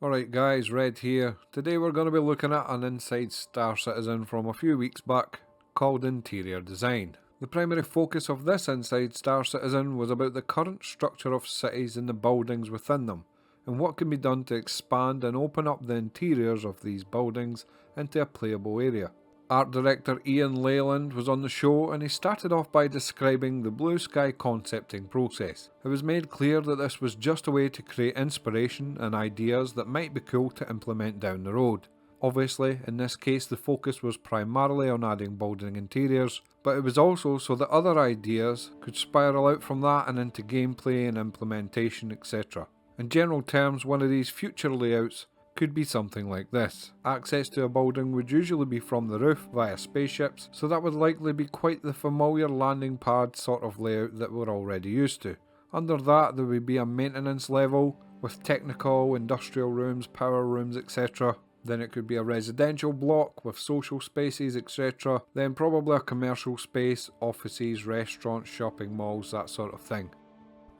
Alright guys, Red here. Today we're going to be looking at an inside Star Citizen from a few weeks back called Interior Design. The primary focus of this inside Star Citizen was about the current structure of cities and the buildings within them, and what can be done to expand and open up the interiors of these buildings into a playable area. Art director Ian Leyland was on the show and he started off by describing the blue sky concepting process. It was made clear that this was just a way to create inspiration and ideas that might be cool to implement down the road. Obviously, in this case the focus was primarily on adding building interiors, but it was also so that other ideas could spiral out from that and into gameplay and implementation, etc. In general terms, one of these future layouts could be something like this. Access to a building would usually be from the roof via spaceships, so that would likely be quite the familiar landing pad sort of layout that we're already used to. Under that there would be a maintenance level with technical, industrial rooms, power rooms, etc. Then it could be a residential block with social spaces, etc. Then probably a commercial space, offices, restaurants, shopping malls, that sort of thing.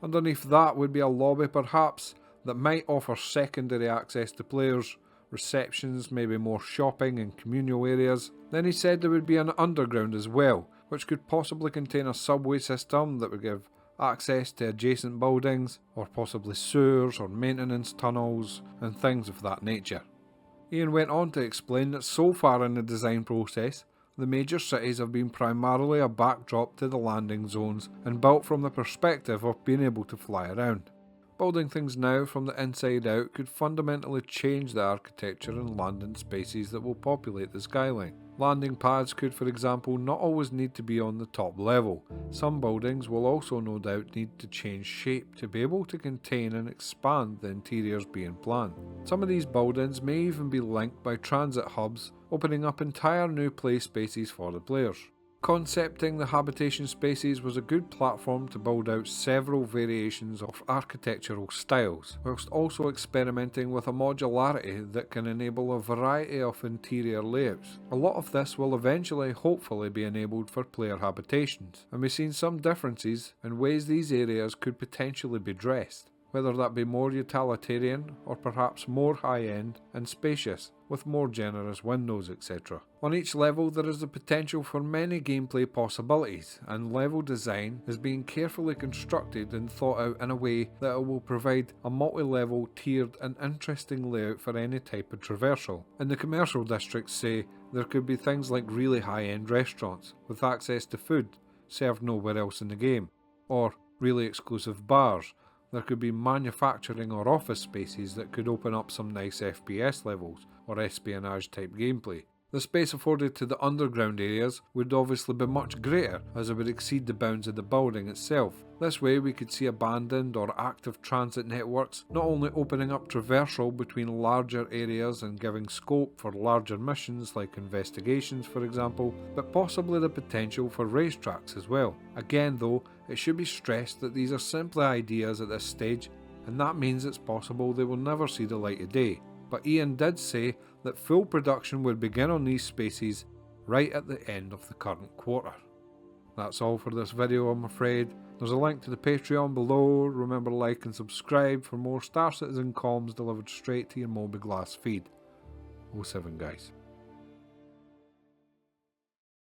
Underneath that would be a lobby perhaps, that might offer secondary access to players, receptions, maybe more shopping and communal areas. Then he said there would be an underground as well, which could possibly contain a subway system that would give access to adjacent buildings, or possibly sewers or maintenance tunnels and things of that nature. Ian went on to explain that so far in the design process, the major cities have been primarily a backdrop to the landing zones and built from the perspective of being able to fly around. Building things now from the inside out could fundamentally change the architecture and landing spaces that will populate the skyline. Landing pads could, for example, not always need to be on the top level. Some buildings will also no doubt need to change shape to be able to contain and expand the interiors being planned. Some of these buildings may even be linked by transit hubs, opening up entire new play spaces for the players. Concepting the habitation spaces was a good platform to build out several variations of architectural styles, whilst also experimenting with a modularity that can enable a variety of interior layouts. A lot of this will eventually hopefully be enabled for player habitations, and we've seen some differences in ways these areas could potentially be dressed, whether that be more utilitarian or perhaps more high-end and spacious, with more generous windows, etc. On each level there is the potential for many gameplay possibilities, and level design is being carefully constructed and thought out in a way that it will provide a multi-level, tiered and interesting layout for any type of traversal. In the commercial districts, say, there could be things like really high-end restaurants with access to food served nowhere else in the game, or really exclusive bars. There could be manufacturing or office spaces that could open up some nice FPS levels or espionage type gameplay. The space afforded to the underground areas would obviously be much greater, as it would exceed the bounds of the building itself. This way we could see abandoned or active transit networks not only opening up traversal between larger areas and giving scope for larger missions like investigations for example, but possibly the potential for racetracks as well. Again though, it should be stressed that these are simply ideas at this stage, and that means it's possible they will never see the light of day. But Ian did say that full production would begin on these spaces right at the end of the current quarter. That's all for this video, I'm afraid. There's a link to the Patreon below. Remember to like and subscribe for more Star Citizen comms delivered straight to your Mobiglass feed. 07 guys.